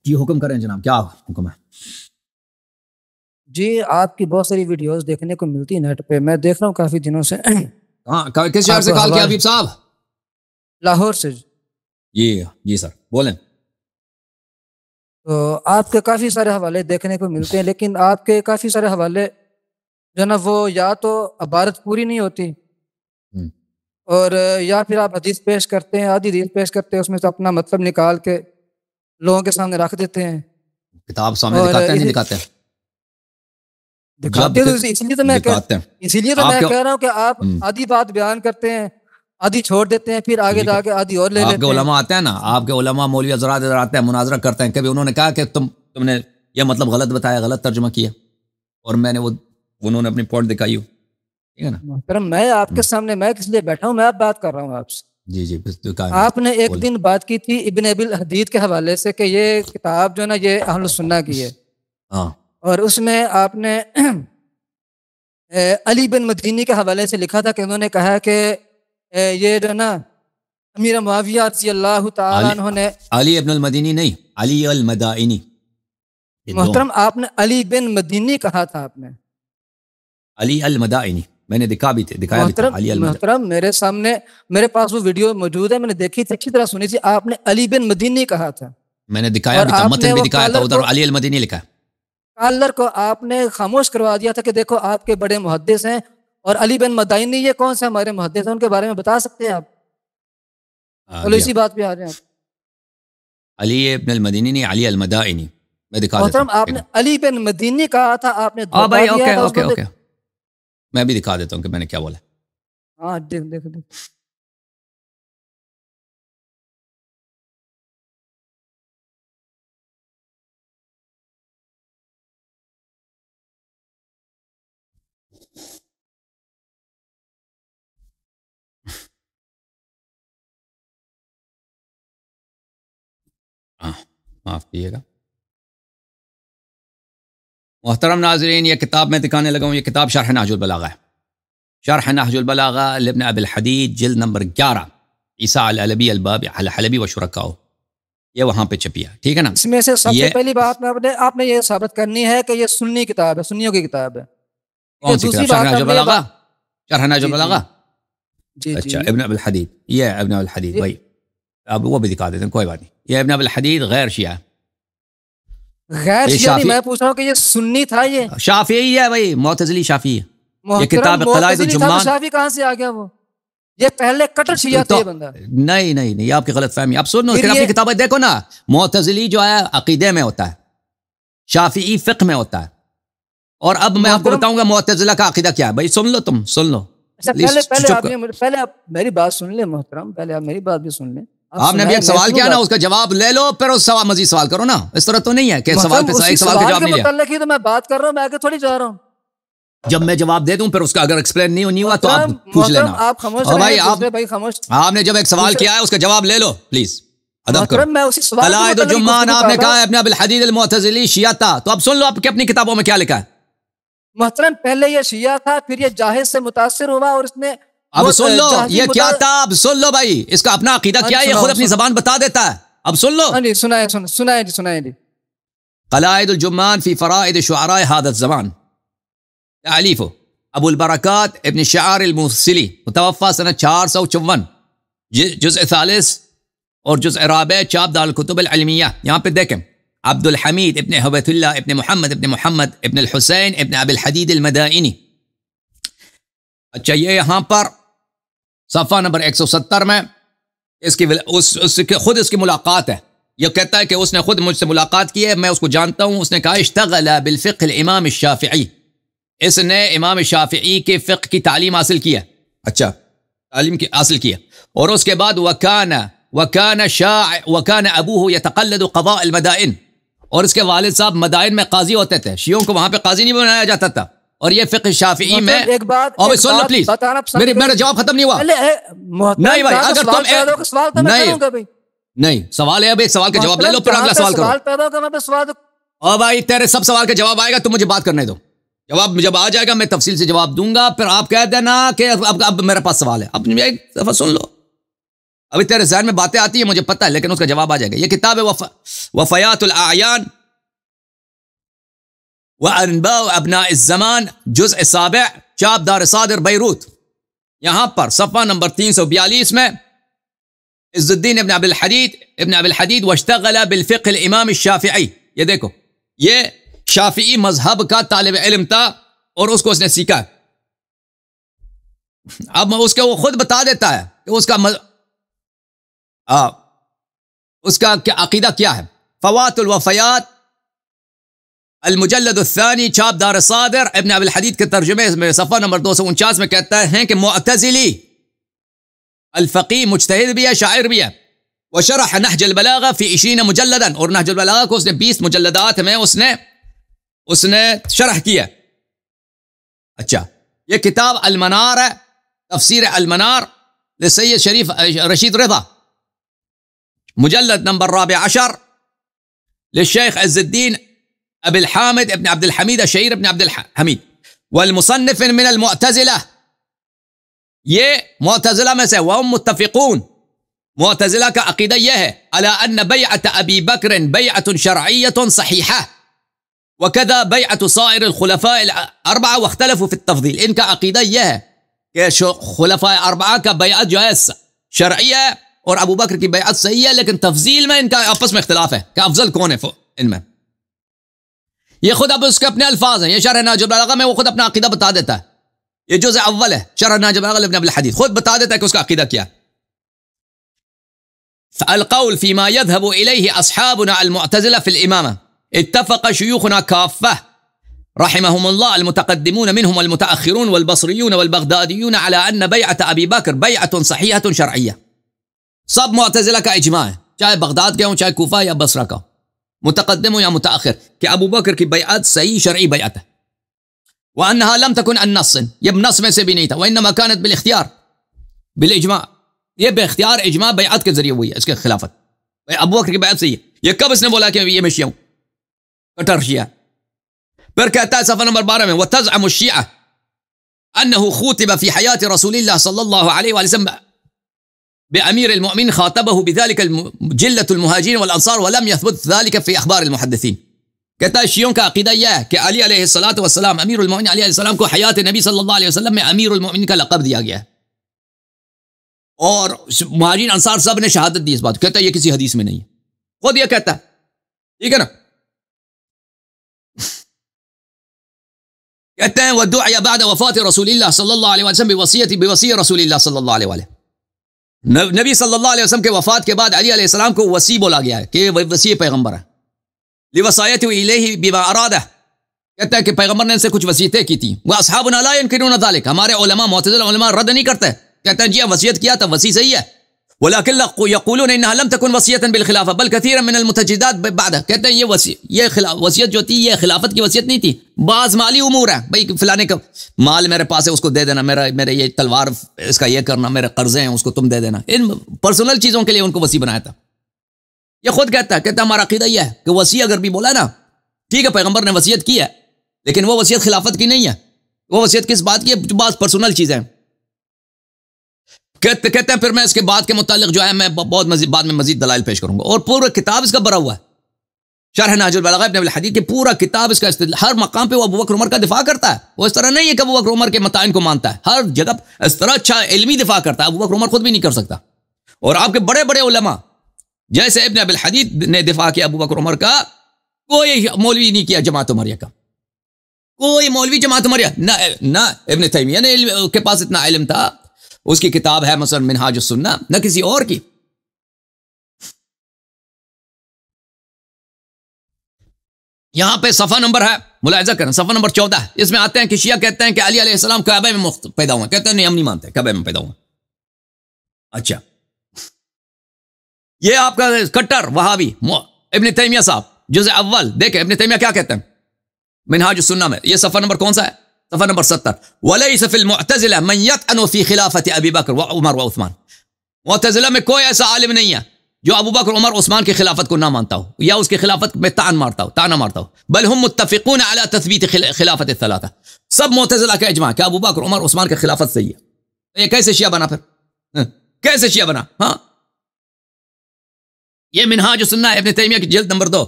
جی حکم کریں جناب، کیا حکم ہے؟ جی آپ کی بہت ساری ویڈیوز دیکھنے کو ملتی ہیں نیٹ پہ، میں دیکھ رہا ہوں کافی دنوں سے۔ ہاں، کس شہر سے کال کیا حبیب صاحب؟ لاہور سے۔ جی سر بولیں۔ تو آپ کے کافی سارے حوالے دیکھنے کو ملتے ہیں، لیکن آپ کے کافی سارے حوالے جو نا وہ یا تو عبارت پوری نہیں ہوتی اور یا پھر آپ حدیث پیش کرتے ہیں، آدھی حدیث پیش کرتے ہیں، اس میں سے اپنا مطلب نکال کے لوگوں کے سامنے رکھ دیتے ہیں۔ کتاب سامنے دکھاتے ہیں نہیں دکھاتے ہیں؟ دکھاتے ہیں، اسی لیے تو میں کہہ رہا ہوں کہ آپ آدھی بات بیان کرتے ہیں، آدھی چھوڑ دیتے ہیں، پھر آگے جا کے آدھی اور لے لیتے ہیں۔ آپ کے علماء آتے ہیں نا، آپ کے علماء مولوی حضرات ادھر آتے ہیں، مناظرہ کرتے ہیں، کبھی انہوں نے کہا کہ تم نے یہ مطلب غلط بتایا، غلط ترجمہ کیا، اور میں نے انہوں نے اپنی پوائنٹ دکھائی ہو، ٹھیک ہے نا؟ محترم میں آپ کے سامنے میں کس لیے بیٹھا ہوں، میں اب بات کر رہا ہوں آپ سے۔ جی آپ نے ایک دن بات کی تھی ابن ابی الحدید کے حوالے سے کہ یہ کتاب جو ہے نا یہ اہل السنہ کی ہے، اور اس میں آپ نے علی بن مدینی کے حوالے سے لکھا تھا کہ انہوں نے کہا کہ یہ جو ہے نا امیر معاویہ رضی اللہ تعالیٰ عنہ نے علی ابن المدینی نہیں، علی المدائنی۔ محترم آپ نے علی بن مدینی کہا تھا، آپ نے علی المدائنی، میں نے دکھایا بھی تھا علی المدائنی۔ محترم میرے سامنے میرے پاس وہ ویڈیو موجود ہے، میں نے دیکھی تھی، اچھی طرح سنی تھی، آپ نے علی بن مدینی کہا تھا، میں نے دکھایا بھی تھا، متن بھی دکھایا تھا، ادھر علی المدینی لکھا ہے۔ کالر کو آپ نے خاموش کروا دیا تھا کہ دیکھو آپ کے بڑے محدث ہیں، اور علی بن مدائنی یہ کون سے ہمارے محدث ہیں، ان کے بارے میں بتا سکتے ہیں آپ؟ چلو اسی بات پہ آ جائیں۔ علی ابن المدینی نہیں، علی المدائنی، میں دکھا دیتا ہوں۔ آپ نے علی بن مدینی کہا تھا، آپ نے بھائی اوکے، میں بھی دکھا دیتا ہوں کہ میں نے کیا بولا۔ ہاں دیکھ معاف کیجیے گا محترم ناظرین، یہ کتاب میں دکھانے لگا ہوں، یہ کتاب شرح نہج البلاغہ ہے، شرح نہج البلاغہ لابن ابی الحدید، جلد نمبر 11، عیسیٰ العلبی الباب الحلبی و شرکاؤ، یہ وہاں پہ چھپی ہے، ٹھیک ہے نا؟ اس میں سے سب سے پہلی بات آپ نے یہ ثابت کرنی ہے کہ یہ سنی کتاب ہے، سنیوں کی کتاب ہے۔ کون سی کتاب؟ شرح نہج البلاغہ، شرح نہج البلاغہ؟ جی اچھا، ابن ابی الحدید، یہ ابن ابی الحدید بھائی، اب وہ بھی دکھا دیتے ہیں، کوئی بات نہیں۔ یہ ابن ابی الحدید غیر شیعہ، غیر شیعہ نہیں، میں پوچھ رہا ہوں کہ یہ سنی تھا، یہ شافعی ہے بھائی، معتزلی شافعی ہے۔ یہ کتاب قلائد الجمان، شافعی کہاں سے آ گیا؟ وہ یہ پہلے کٹر شیعہ تھے بندہ۔ نہیں، آپ کی غلط فہمی، اب سنو اپنی کتابیں دیکھو نا۔ معتزلی جو ہے عقیدے میں ہوتا ہے، شافعی فقہ میں ہوتا ہے، اور اب میں آپ کو بتاؤں گا معتزلہ کا عقیدہ کیا ہے، بھائی سن لو، تم سن لو۔ پہلے آپ میری بات سن لیں محترم، پہلے آپ میری بات بھی سن لیں۔ آپ نے بھی ایک سوال کیا نا، اس کا جواب لے لو، پھر اس سوال مزید سوال کرو نا، اس طرح تو نہیں ہے کہ سوال پہ ایک سوال کا جواب نہیں لیا۔ تو میں بات کر رہا ہوں، میں آگے تھوڑی جا رہا ہوں۔ جب میں جواب دے دوں پھر اس کا اگر ایکسپلین نہیں ہوا تو آپ پوچھ لینا۔ آپ خاموش رہیں، آپ نے جب ایک سوال کیا ہے اس کا جواب لے لو پلیز، ادب کرو۔ میں اسی سوال قلائد الجمان آپ نے کہا ابن ابی الحدید المعتزلی شیعہ تھا، تو اب سن لو آپ کی اپنی کتابوں میں کیا لکھا ہے۔ محترم پہلے یہ شیعہ تھا، پھر یہ جاہز سے متاثر ہوا، اور اس نے اب سن لو یہ کیا تھا، اب سن لو بھائی، اس کا اپنا عقیدہ کیا ہے، یہ خود اپنی زبان بتا دیتا ہے، اب سن لو۔ سنائیں۔ قلائد الجمان فی فرائد شعراء هذا الزمان، تعلیف ابو البرکات ابن شعار الموصلی، متوفى سنة 454، جزء ثالث اور جزء رابع، چاپ دار الکتب العلمیہ۔ یہاں پہ دیکھیں، عبد الحمید ابن حبیت اللہ ابن محمد ابن الحسین ابن ابی الحدید المدائنی۔ اچھا، یہ یہاں پر صفحہ نمبر 170 میں خود اس کی ملاقات ہے، یہ کہتا ہے کہ اس نے خود مجھ سے ملاقات کی ہے، میں اس کو جانتا ہوں۔ اس نے کہا اشتغل بالفقہ الامام الشافعی، اس نے امام شافعی کے فقہ کی تعلیم حاصل کی ہے، اچھا تعلیم حاصل کی ہے، اور اس کے بعد وکان ابوہ یتقلد قضاء المدائن، اور اس کے والد صاحب مدائن میں قاضی ہوتے تھے، شیعوں کو وہاں پہ قاضی نہیں بنایا جاتا تھا، اور یہ فقہ شافعی میں اور سن لو پلیز، میرا جواب ختم نہیں ہوا۔ نہیں بھائی، اگر تم نہیں سوال ہے، اب ایک سوال کا جواب لے لو پھر اگلا سوال کرو۔ اور بھائی تیرے سب سوال کا جواب آئے گا، تم مجھے بات کرنے دو، جواب جب آ جائے گا میں تفصیل سے جواب دوں گا، پھر آپ کہہ دینا کہ اب میرے پاس سوال ہے۔ اب ایک دفعہ سن لو، ابھی تیرے ذہن میں باتیں آتی ہیں مجھے پتہ ہے، لیکن اس کا جواب آ جائے گا. یہ کتاب ہے وفیات الاعیان وانباء ابناء الزمان، جزء 7، چاپ دار صادر بیروت. یہاں پر صفحہ نمبر 342 میں عز الدین ابن ابی الحدید واشتغل بالفقہ الامام الشافعی. یہ دیکھو، یہ شافعی مذہب کا طالب علم تھا اور اس کو اس نے سیکھا. اب اس کے وہ خود بتا دیتا ہے کہ اس کا عقیدہ کیا ہے. فوات الوفیات المجلد الثانی، چاپ دار صادر، ابن ابی الحدید کے ترجمے میں صفحہ نمبر 249 میں کہتا ہے کہ معتزلی الفقی مجتہد بھی ہے، شاعر بھی ہے. وشرح نہج البلاغہ فی 20 مجلدا، اور نہج البلاغہ کو اس نے 20 مجلدات میں اس نے شرح کیا. اچھا، یہ کتاب المنار ہے، تفسیر المنار لسید شریف رشید رضا، مجلد نمبر 14 للشیخ عز الدین ابی الحامد ابن عبد الحمید الشہیر ابن عبد الحمید. والمصنف من المعتزلہ، یہ معتزلہ میں سے، وہم متفقون، معتزلہ کا عقیدہ یہ ہے علی ان بیعت ابی بکر بیعت شرعیت صحیحہ وکذا بیعت صائر الخلفاء الاربعہ واختلفوا فی التفضیل. ان کا عقیدہ یہ ہے کہ خلفاء اربعہ کا بیعت جو ہے شرعی ہے اور ابو بکر کی بیعت صحیح ہے، لیکن تفضیل میں ان کا آپس میں اختلاف ہے کہ افضل کون ہے ان میں. یہ خود اب اس کے اپنے الفاظ ہیں. یہ شرح نہج البلاغہ میں وہ خود اپنا عقیدہ بتا دیتا ہے. یہ جزء اول ہے شرح نہج البلاغہ ابن ابی الحدید، خود بتا دیتا ہے کہ اس کا عقیدہ کیا. القول فيما يذهب إليه أصحابنا المعتزلة في الإمامة، اتفق شيوخنا كافة رحمهم الله المتقدمون منهم المتأخرون والبصريون والبغداديون على أن بيعة أبي بكر بيعة صحيحة شرعية. سب معتزلہ کا اجماع ہے، چاہے بغداد کے ہوں، چاہے کوفہ یا بصرہ کا، متقدم ہو یا متأخر، کہ ابو بکر کی بیعت صحیح شرعی بیعت ہے. وأنها لم تكن عن نص، یہ نص میں سے بھی نہیں تھا، وإنما كانت بالاختیار بالإجماع، یہ بے اختیار اجماع بیعت کے ذریعے ہوئی ہے اس کے خلافت. ابو بکر کی بیعت صحیح ہے. یہ کب اس نے بولا کہ یہ میں شیعہ ہوں، کٹر شیعہ. پھر کہتا ہے صفحہ نمبر 12 میں وتزعم الشیعہ انه خوتب في حیات رسول اللہ صلی اللہ علیہ وآلہ وسلم بأمیر المؤمنین خاطبه بذلك جلة المہاجرین والانصار ولم يثبت ذلك في اخبار المحدثین. کہتا ہے شیعوں کا عقیدہ یہ ہے کہ علی علیہ السلام امیر المؤمنین، علی علیہ السلام کو حیات نبی صلی اللہ علیہ وسلم میں امیر المؤمنین کا لقب دیا گیا ہے، اور مہاجرین انصار سب نے شہادت دی اس بات. کہتا ہے یہ کسی حدیث میں نہیں ہے، خود یہ کہتا ہے. ٹھیک ہے نا. کہتے ہیں ودعی بعد وفات رسول اللہ صلی اللہ علیہ وسلم بوصیت رسول اللہ صلی اللہ علیہ وسلم، نبی صلی اللہ علیہ وسلم کے وفات کے بعد علی علیہ السلام کو وصی بولا گیا ہے کہ وہ وصی پیغمبر ہے. لوصایته الیہ بما ارادہ، کہتا ہے کہ پیغمبر نے ان سے کچھ وصیتیں کی تھیں. واصحابنا لا ينکرون ذلك، ہمارے علماء معتزلہ علماء رد نہیں کرتے، کہتے ہیں جی وصیت کیا تھا، وصی صحیح ہے. ولكن يقولون انها لم تكن وصيه بالخلافه بل كثيرا من المتجدات بعدها، کہتے ہیں یہ وصیت جو تھی یہ خلافت کی وصیت نہیں تھی، بعض مالی امور ہے، بھائی فلانے کا مال میرے پاس ہے اس کو دے دینا، میرے یہ تلوار اس کا یہ کرنا، میرے قرضے ہیں اس کو تم دے دینا، ان پرسنل چیزوں کے لیے ان کو وصی بنایا تھا. یہ خود کہتا ہے ہمارا عقیدہ یہ ہے کہ وصی اگر بھی بولا نا ٹھیک ہے پیغمبر نے وصیت کی ہے، لیکن وہ وصیت خلافت کی نہیں ہے. وہ وصیت کس بات کی ہے؟ بعض پرسنل چیزیں ہیں. کہتے ہیں پھر میں اس کے بعد کے متعلق جو ہے میں بہت بعد میں مزید دلائل پیش کروں گا. اور پورا کتاب اس کا بھرا ہوا ہے، شرح نہج البلاغہ ابن ابی الحدید کی پورا کتاب اس کا ہر مقام پہ وہ ابو بکر عمر کا دفاع کرتا ہے. وہ اس طرح نہیں ہے کہ ابو بکر عمر کے متائن کو مانتا ہے، ہر جگہ اس طرح اچھا علمی دفاع کرتا ہے. ابو بکر عمر خود بھی نہیں کر سکتا. اور آپ کے بڑے بڑے علماء جیسے ابن ابی الحدید نے دفاع کیا ابو بکر عمر کا، کوئی مولوی نہیں کیا جماعت عمریہ کا، کوئی مولوی جماعت عمریہ نہ ابن تیمیہ نے کے پاس اتنا علم تھا، اس کی کتاب ہے مثلا منہاج السنہ، نہ کسی اور کی. یہاں پہ صفحہ نمبر ہے، ملاحظہ کریں صفحہ نمبر 14، اس میں آتے ہیں کہ شیعہ کہتے ہیں کہ علی علیہ السلام کعبہ میں پیدا ہوئے، کہتے ہیں نہیں ہم نہیں مانتے کعبہ میں پیدا ہوئے. اچھا یہ آپ کا کٹر وہابی ابن تیمیہ صاحب جزء اول دیکھیں ابن تیمیہ کیا کہتے ہیں منہاج السنہ میں. یہ صفحہ نمبر کون سا ہے؟ صفحہ نمبر 70. وَلَيْسَ فِي الْمُعْتَزِلَةِ مَنْ يَطْعَنُ فِي خِلَافَةِ أَبِي بَكْرَ وَعُمَرَ وَعُثْمَانَ. معتزلہ میں کوئی ایسا عالم نہیں ہے جو ابو بکر عمر عثمان کی خلافت کو نہ مانتا ہو یا اس کی خلافت میں تانا مارتا ہو. بل هم متفقون على تثبیت خلافت الثلاثہ. سب معتزلہ کا اجماع کہ ابو بکر عمر عثمان کی خلافت صحیح ہے. یہ کیسے شیعہ بنا؟ پھر کیسے شیعہ بنا؟ ہاں یہ منہاج السنہ ابن تیمیہ کی جلد نمبر 2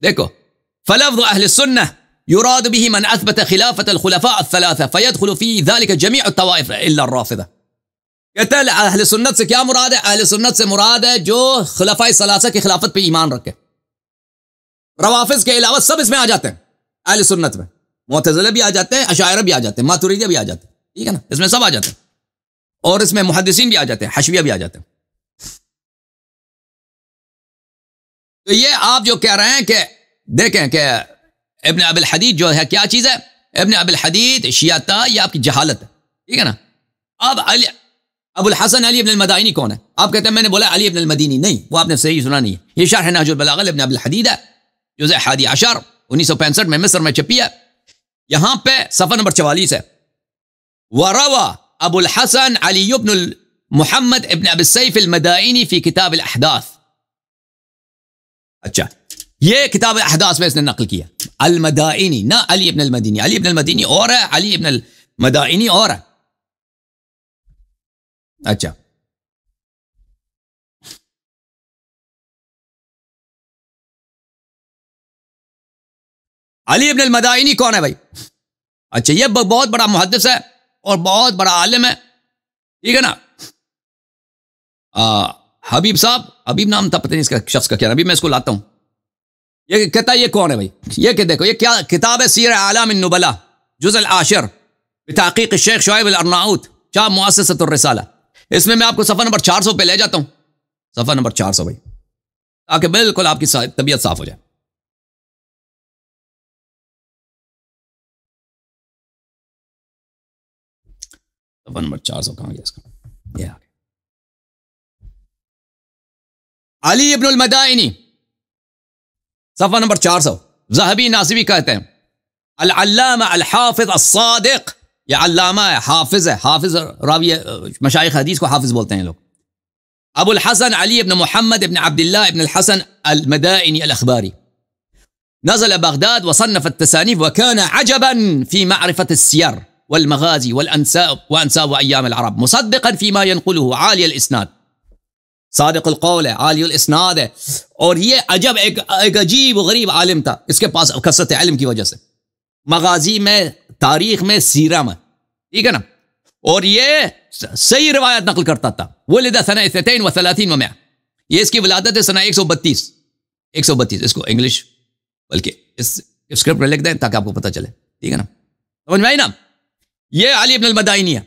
دیکھو. فلفظ اہل السنہ يراد به من اثبت خلافة الخلفاء الثلاثه فيدخل في ذلك جميع الطوائف الا الرافضه. کہتا ہے اہل سنت سے کیا مراد ہے؟ اہل سنت سے مراد ہے جو خلفاء ثلاثہ کی خلافت پہ ایمان رکھے. روافض کے علاوہ سب اس میں آ جاتے ہیں. اہل سنت میں معتزلہ بھی آ جاتے ہیں، اشاعرہ بھی آ جاتے ہیں، ماتریدیہ بھی آ جاتے ہیں، ٹھیک ہے نا، اس میں سب آ جاتے ہیں. اور اس میں محدثین بھی آ جاتے ہیں، حشویہ بھی آ جاتے ہیں. تو یہ آپ جو کہہ رہے ہیں کہ دیکھیں کہ ابن ابی الحدید جو ہے کیا چیز ہے؟ ابن ابی الحدید شیعہ، یہ آپ کی جہالت ہے، ٹھیک ہے نا. اب ابو الحسن علی ابن المدائنی کون ہے؟ آپ کہتے ہیں میں نے بولا علی ابن المدینی، نہیں، وہ آپ نے صحیح سنا نہیں ہے. یہ شرح نہج البلاغہ ابن ابی الحدید ہے، جزء 11 1965 میں مصر میں چھپی ہے. یہاں پہ صفحہ نمبر 44 ہے. وروى ابو الحسن علی ابن محمد ابن ابی السیف المدائنی فی کتاب الاحداث. اچھا، یہ کتاب احداث میں اس نے نقل کیا. المدائنی، نہ علی ابن المدینی. علی ابن المدینی اور ہے، علی ابن المدائنی اور ہے. اچھا، علی ابن المدائنی کون ہے بھائی؟ اچھا، یہ بہت بڑا محدث ہے اور بہت بڑا عالم ہے، ٹھیک ہے نا. حبیب صاحب، حبیب نام تھا، پتہ نہیں اس کا شخص کا کیا، ابھی میں اس کو لاتا ہوں. یہ کہتا ہے یہ کون ہے بھائی؟ یہ کہ دیکھو، یہ کیا کتاب ہے؟ سیر اعلام النبلاء جزء 10 بتحقیق الشیخ شعیب الارناؤوط، چاپ مؤسسۃ الرسالہ. اس میں آپ کو صفحہ نمبر 400 پہ لے جاتا ہوں، صفحہ نمبر 400 بھائی، تاکہ بالکل آپ کی طبیعت صاف ہو جائے. صفحہ نمبر 400 کہاں گیا اس کا؟ یہ آ گیا. علی ابن المدائنی، صفحہ نمبر 400. ذہبی ناصبی کہتے ہیں العلامہ الحافظ الصادق. یہ علامہ ہے، حافظ ہے، حافظ راوی مشایخ حدیث کو حافظ بولتے ہیں لوگ. ابو الحسن علی ابن محمد ابن عبداللہ ابن الحسن المدائنی الاخباری نزل بغداد وصنف التصانيف وكان عجبا في معرفة السير والمغازي وأنساب أيام العرب مصدقا فيما ينقله عالي الإسناد. صادق القول ہے، عالی الاسناد ہے. اور یہ عجب ایک عجیب و غریب عالم تھا، اس کے پاس کثرت علم کی وجہ سے، مغازی میں، تاریخ میں، سیرہ میں، ٹھیک ہے نا. اور یہ صحیح روایت نقل کرتا تھا. ولد سنہ 32 و 100، یہ اس کی ولادت ہے سنہ 132. اس کو انگلش بلکہ اس اسکرپٹ میں لکھ دیں تاکہ آپ کو پتہ چلے، ٹھیک ہے نا، سمجھ میں آئی نا. یہ علی ابن المدائنی ہے.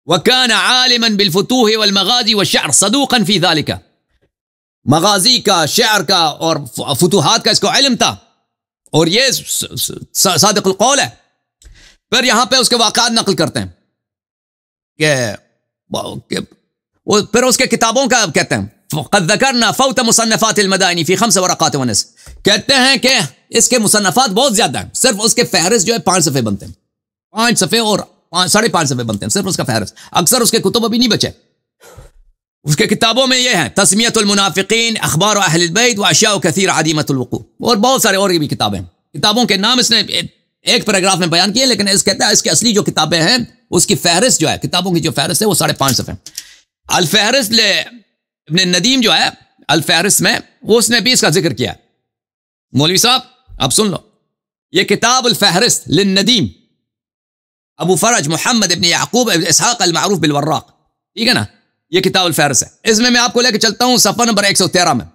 وكان عالما بالفتوح والمغازي والشعر صدوقا في ذلك. مغازی کا، شعر کا اور فتوحات کا اس کو علم تھا، اور یہ صادق القول ہے. پھر یہاں پہ اس کے واقعات نقل کرتے ہیں کہ پھر اس کے کتابوں کا کہتے ہیں قد ذکرنا فوت مصنفات المدائنی فی 5 ورقات ونصف. کہتے ہیں کہ اس کے مصنفات بہت زیادہ ہیں، صرف اس کے فہرست جو ہے 5 صفحے بنتے ہیں، 5 صفحے اور 5.5 صفحے بنتے ہیں، صرف اس کا فہرست. اکثر اس کے کتب ابھی نہیں بچے. اس کے کتابوں میں یہ ہیں تسمیۃ المنافقین، اخبار اہل البیت، واشیاء کثیر عدیمۃ الوقوع، اور بہت سارے اور بھی کتابیں. کتابوں کے نام اس نے ایک پیراگراف میں بیان کیے، لیکن اس کہتا ہے اس کی اصلی جو کتابیں ہیں اس کی فہرست جو ہے، کتابوں کی جو فہرست ہے وہ 5.5 صفحے. الفہرست ابن الندیم جو ہے، الفہرست میں وہ اس نے بھی اس کا ذکر کیا. مولوی صاحب آپ سن لو، یہ کتاب الفہرست للندیم، ابو فرج محمد ابن یعقوب ابن اسحاق المعروف بالوراق، ٹھیک ہے نا، یہ کتاب الفہرست ہے. اس میں آپ کو لے کے چلتا ہوں صفحہ نمبر 113 میں.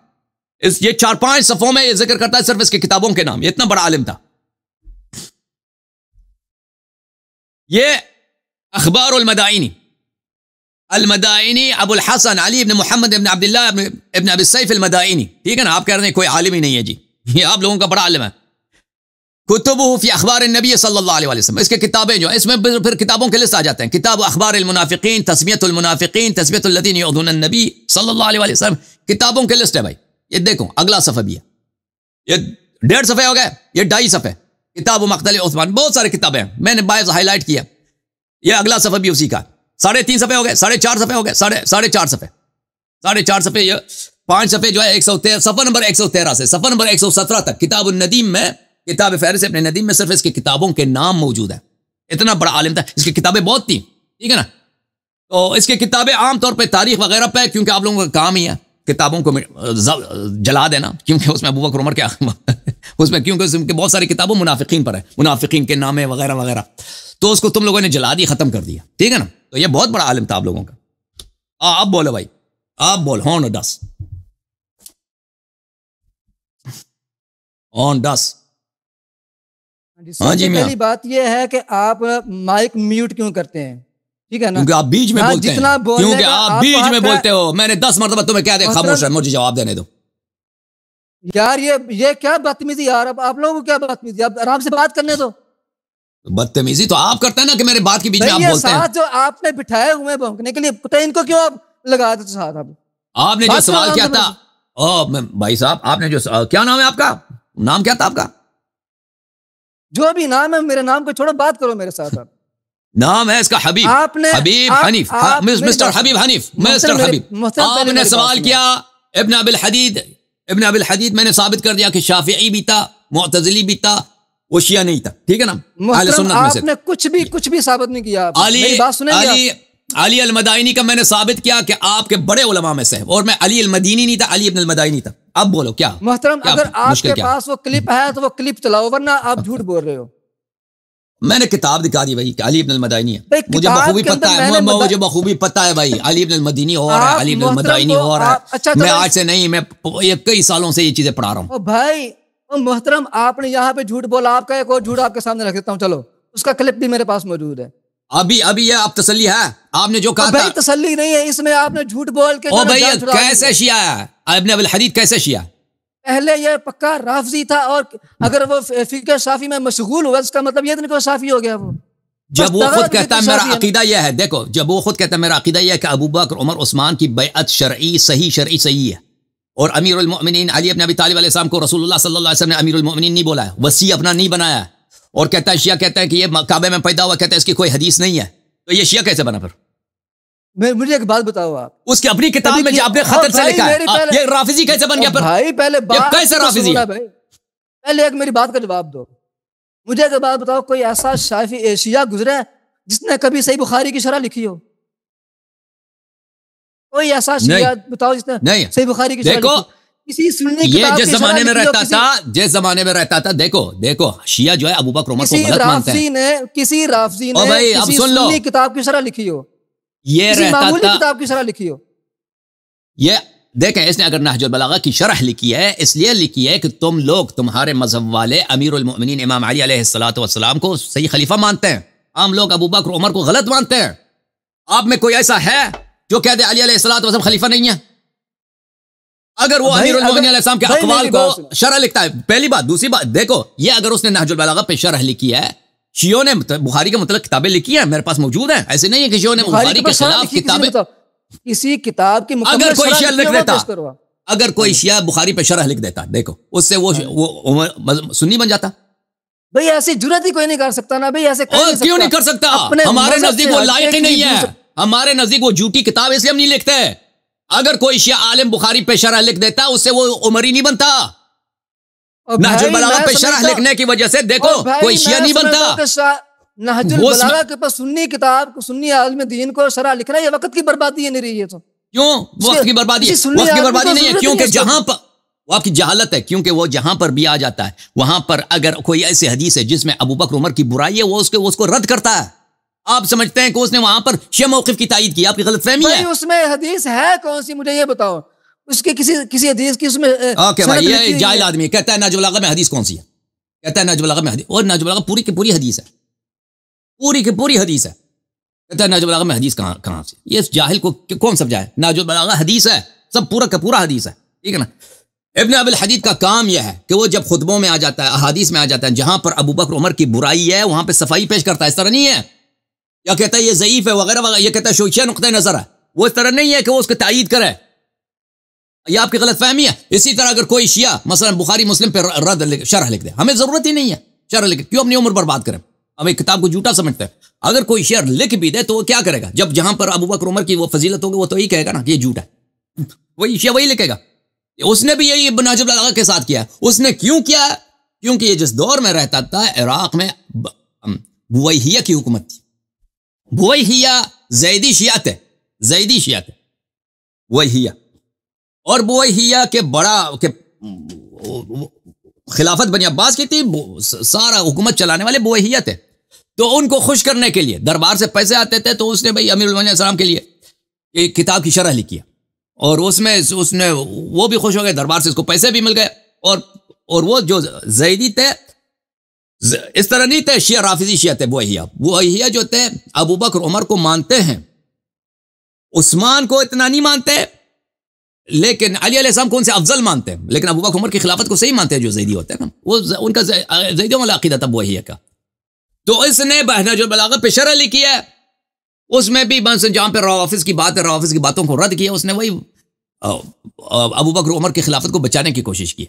یہ 4-5 صفحوں میں یہ ذکر کرتا ہے صرف اس کی کتابوں کے نام. یہ اتنا بڑا عالم تھا. یہ اخبار المدائنی، المدائنی ابو الحسن علی ابن محمد ابن عبداللہ ابن ابی السیف المدائنی، ٹھیک ہے نا. آپ کہہ رہے ہیں کوئی عالم ہی نہیں ہے جی، یہ آپ لوگوں کا بڑا عالم ہے. کتبہ فی اخبار النبی صلی اللہ علیہ وسلم، اس کے کتابیں جو ہیں، اس میں پھر کتابوں کے لسٹ آ جاتے ہیں. کتاب اخبار المنافقین، تسمیۃ المنافقین، تسمیۃ الذین یؤذون النبی صلی اللہ علیہ وسلم، کتابوں کے لسٹ ہے بھائی. یہ دیکھو اگلا صفحہ بھی ہے، یہ 1.5 صفحے ہو گئے، یہ 2.5 صفحے. کتاب و مقتل عثمان، بہت سارے کتابیں ہیں، میں نے باعث ہائی لائٹ کیا. یہ اگلا صفحہ بھی اسی کا، 3.5 صفحے ہو گئے، 4.5 صفحے ہو گئے، 4.5 صفحے، 4.5 صفحے. یہ 5 صفحے جو ہے 113، صفحہ نمبر 113 سے صفحہ نمبر 117 تک کتاب الندیم میں، کتاب فہرست ابن ندیم میں صرف اس کی کتابوں کے نام موجود ہیں. اتنا بڑا عالم تھا، اس کی کتابیں بہت تھیں، ٹھیک ہے نا. تو اس کی کتابیں عام طور پہ تاریخ وغیرہ پہ، کیونکہ آپ لوگوں کا کام ہی ہے کتابوں کو جلا دینا، کیونکہ اس میں ابو بکر عمر کے اس میں کیونکہ اس میں بہت ساری کتابوں منافقین پر ہے، منافقین کے نامے وغیرہ وغیرہ، تو اس کو تم لوگوں نے جلا دی، ختم کر دیا، ٹھیک ہے نا. تو یہ بہت بڑا عالم تھا آپ لوگوں کا. آپ بولو بھائی، آپ بول ہون 10 آن 10. ہاں جی میاں. پہلی بات یہ ہے کہ آپ مائک میوٹ کیوں کرتے ہیں؟ ٹھیک ہے نا، کیونکہ آپ بیچ میں بولتے ہیں، کیونکہ آپ بیچ میں بولتے ہو. میں نے 10 مرتبہ تمہیں کہہ دیا خاموش ہے، مجھے جواب دینے دو. یار یہ کیا بدتمیزی یار، اب آپ لوگوں کو کیا بدتمیزی، اب آرام سے بات کرنے دو. بدتمیزی تو آپ کرتے ہیں نا کہ میرے بات کے بیچ میں آپ بولتے ہیں. ساتھ جو آپ نے بٹھائے ہوئے بھونکنے کے لیے، پتہ ان کو کیوں آپ لگا دیتے ساتھ؟ آپ نے جو سوال کیا تھا بھائی صاحب، آپ نے جو کیا نام ہے آپ کا؟ نام کیا تھا آپ کا؟ جو بھی نام ہے، میرے نام کو چھوڑو، بات کرو میرے ساتھ. آپ نام ہے اس کا حبیب، حبیب حنیف، مسٹر حبیب حنیف، مسٹر حبیب. آپ نے سوال کیا ابن ابی الحدید، ابن ابی الحدید میں نے ثابت کر دیا کہ شافعی بھی تھا، معتزلی بھی تھا، وہ شیعہ نہیں تھا، ٹھیک ہے نا. اہل سنت میں سے آپ نے کچھ بھی ثابت نہیں کیا. میری بات سنیں گے. علی المدائنی کا میں نے ثابت کیا کہ آپ کے بڑے علماء میں سے، اور میں علی المدینی نہیں تھا، علی ابن المدائنی تھا. اب بولو کیا محترم، اگر آپ کے پاس وہ کلپ ہے تو وہ کلپ چلاؤ، ورنہ آپ جھوٹ بول رہے ہو. میں نے کتاب دکھا دی بھائی کہ علی ابن المدائنی ہے، مجھے بخوبی پتہ ہے، مجھے بخوبی پتہ ہے بھائی. علی ابن المدینی اور ہے، علی ابن المدائنی اور ہے. میں آج سے نہیں، میں کئی سالوں سے یہ چیزیں پڑھا رہا ہوں. بھائی محترم، آپ نے یہاں پہ جھوٹ بولا، آپ کا ایک اور جھوٹ آپ کے سامنے رکھ دیتا ہوں. چلو، اس کا کلپ بھی میرے پاس موجود ہے. ابھی یہ آپ تسلی ہے آپ نے جو کہا تھا؟ بھائی تسلی نہیں ہے اس میں، آپ نے جھوٹ بول کے. او بھائی کیسے شیعہ ہے ابن ابی الحدید؟ کیسے شیعہ؟ پہلے یہ پکا رافضی تھا، اور اگر وہ فقہ شافعی میں مشغول ہوا، اس کا مطلب یہ نہیں کہ وہ شافعی ہو گیا. وہ جب وہ خود کہتا ہے میرا عقیدہ یہ ہے، دیکھو جب وہ خود کہتا ہے میرا عقیدہ یہ ہے کہ ابو بکر عمر عثمان کی بیعت شرعی صحیح ہے، اور امیر المؤمنین علی ابن ابی طالب علیہ السلام کو رسول اللہ صلی اللہ علیہ وسلم نے امیر المؤمنین نہیں بولا ہے، وصی اپنا نہیں بنایا ہے، اور کہتا ہے شیعہ کہتا ہے کہ یہ کعبے میں پیدا ہوا، کہتا ہے اس کی کوئی حدیث نہیں ہے، تو یہ شیعہ کیسے بنا؟ پھر مجھے ایک بات بتاؤ، آپ اس کی اپنی کتاب میں آپ نے خطر سے لکھا ہے، یہ رافضی کیسے بن گیا؟ پھر بھائی پہلے کیسے رافضی ہے؟ پہلے ایک میری بات کا جواب دو. مجھے ایک بات بتاؤ، کوئی ایسا شیعہ گزرا ہے جس نے کبھی صحیح بخاری کی شرح لکھی ہو؟ کوئی ایسا شیعہ بتاؤ جس نے صحیح بخاری کی شرح لکھی؟ کسی سنی کتاب جس زمانے میں رہتا تھا، دیکھو شیعہ جو ہے ابو بکر عمر کو غلط مانتے ہیں. کسی رافضی نے کسی سنی کتاب کی شرح لکھی ہو، یہ رہتا تھا کتاب کی شرح لکھی ہو. یہ دیکھیں، اس نے اگر نہج البلاغہ کی شرح لکھی ہے، اس لیے لکھی ہے کہ تم لوگ، تمہارے مذہب والے امیر المؤمنین امام علی علیہ الصلوۃ والسلام کو صحیح خلیفہ مانتے ہیں، عام لوگ ابو بکر عمر کو غلط مانتے ہیں. آپ میں کوئی ایسا ہے جو کہہ دے علی علیہ الصلوۃ والسلام خلیفہ نہیں ہے؟ اگر وہ امیر المؤمنین علیہ السلام کے اقوال کو شرح لکھتا ہے، پہلی بات. دوسری بات دیکھو، یہ اگر اس نے نہج البلاغہ پہ شرح لکھی ہے، شیعوں نے بخاری کے متعلق کتابیں لکھی ہیں، میرے پاس موجود ہیں، ایسے نہیں ہے کہ شیعوں نے بخاری کے خلاف کتابیں. کسی کتاب کی اگر کوئی شیعہ لکھ دیتا، اگر کوئی شیعہ بخاری پہ شرح لکھ دیتا، دیکھو اس سے وہ سنی بن جاتا. بھئی ایسی جرات ہی کوئی نہیں کر سکتا نا بھئی، ایسے کیوں نہیں کر سکتا؟ ہمارے نزدیک وہ لائق ہی نہیں ہے، ہمارے نزدیک وہ جھوٹی کتاب اس لیے ہم نہیں لکھتے. اگر کوئی شیعہ عالم بخاری پہ شرح لکھ دیتا، اس سے وہ عمری نہیں بنتا. نہج البلاغہ پہ شرح لکھنے کی وجہ سے دیکھو کوئی شیعہ نہیں بنتا. نہج البلاغہ کے پاس سنی کتاب، سنی عالم دین کو شرح لکھنا، یہ وقت کی بربادی ہے نہیں رہی ہے. تو کیوں وقت کی بربادی ہے؟ وقت کی بربادی نہیں ہے، کیونکہ جہاں پر وہ آپ کی جہالت ہے، کیونکہ وہ جہاں پر بھی آ جاتا ہے، وہاں پر اگر کوئی ایسی حدیث ہے جس میں ابو بکر عمر کی برائی ہے، وہ اس کو رد کرتا ہے. آپ سمجھتے ہیں کہ اس نے وہاں پر شیعہ موقف کی تائید کی، آپ کی غلط فہمی ہے. اس میں حدیث ہے کون سی؟ مجھے یہ بتاؤ، اس کے کسی حدیث کی اس میں. اوکے بھائی، یہ جاہل آدمی کہتا ہے نہج البلاغہ میں حدیث کون سی ہے، کہتا ہے نہج البلاغہ میں حدیث، اور نہج البلاغہ پوری کی پوری حدیث ہے، پوری کی پوری حدیث ہے. کہتا ہے نہج البلاغہ میں حدیث کہاں سے؟ یہ جاہل کو کون سمجھائے؟ نہج البلاغہ حدیث ہے، سب پورا کا پورا حدیث ہے، ٹھیک ہے نا. ابن ابی الحدید کا کام یہ ہے کہ وہ جب خطبوں میں آ جاتا ہے، احادیث میں آ جاتا ہے، جہاں پر ابو بکر عمر کی برائی ہے وہاں پہ صفائی پیش کرتا ہے. اس طرح نہیں ہے یا کہتا ہے یہ ضعیف ہے وغیرہ وغیرہ، یہ کہتا ہے شیعہ نقطہ نظر ہے، وہ اس طرح نہیں ہے کہ وہ اس کو تائید کرے. یہ آپ کی غلط فہمی ہے. اسی طرح اگر کوئی شیعہ مثلا بخاری مسلم پہ شرح لکھ دے، ہمیں ضرورت ہی نہیں ہے شرح لکھ، کیوں اپنی عمر برباد کریں؟ ہم ایک کتاب کو جھوٹا سمجھتے ہیں. اگر کوئی شعر لکھ بھی دے تو وہ کیا کرے گا؟ جب جہاں پر ابو بکر عمر کی وہ فضیلت ہوگی، وہ تو یہی کہے گا نا کہ یہ جھوٹ ہے، وہی شیعہ وہی لکھے گا. اس نے بھی یہی نہج البلاغہ کے ساتھ کیا. اس نے کیوں کیا؟ کیونکہ یہ جس دور میں رہتا تھا، عراق میں بویہیہ کی حکومت تھی. بویہیہ زیدی شیعت ہے، بویہیہ اور بویہیہ کے بڑا کہ خلافت بنی عباس کی تھی، سارا حکومت چلانے والے بویہیہ تھے، تو ان کو خوش کرنے کے لیے دربار سے پیسے آتے تھے، تو اس نے بھائی امیر المومنین السلام کے لیے ایک کتاب کی شرح لکھی، اور اس میں اس نے وہ بھی خوش ہو گئے، دربار سے اس کو پیسے بھی مل گئے، اور وہ جو زیدی تھے اس طرح نہیں تھے شیعہ رافضی شیعہ تھے، بویہیہ جو تھے ابو بکر عمر کو مانتے ہیں، عثمان کو اتنا نہیں مانتے، لیکن علی علیہ السلام کو ان سے افضل مانتے ہیں، لیکن ابو بکر عمر کی خلافت کو صحیح مانتے ہیں جو زیدی ہوتے ہیں نا، وہ ان کا زیدیوں والا عقیدہ تھا بویہیہ کا۔ تو اس نے نہج البلاغہ پہ شرح لکھی ہے، اس میں بھی بس جہاں پہ روافض کی بات ہے، روافض کی باتوں کو رد کیا، اس نے وہی ابو بکر عمر کی خلافت کو بچانے کی کوشش کی۔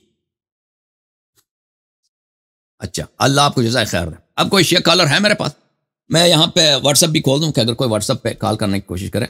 اچھا، اللہ آپ کو جزائے خیر دے۔ اب کوئی شیعہ کالر ہے میرے پاس، میں یہاں پہ واٹس ایپ بھی کھول دوں کہ اگر کوئی واٹس ایپ پہ کال کرنے کی کوشش کرے۔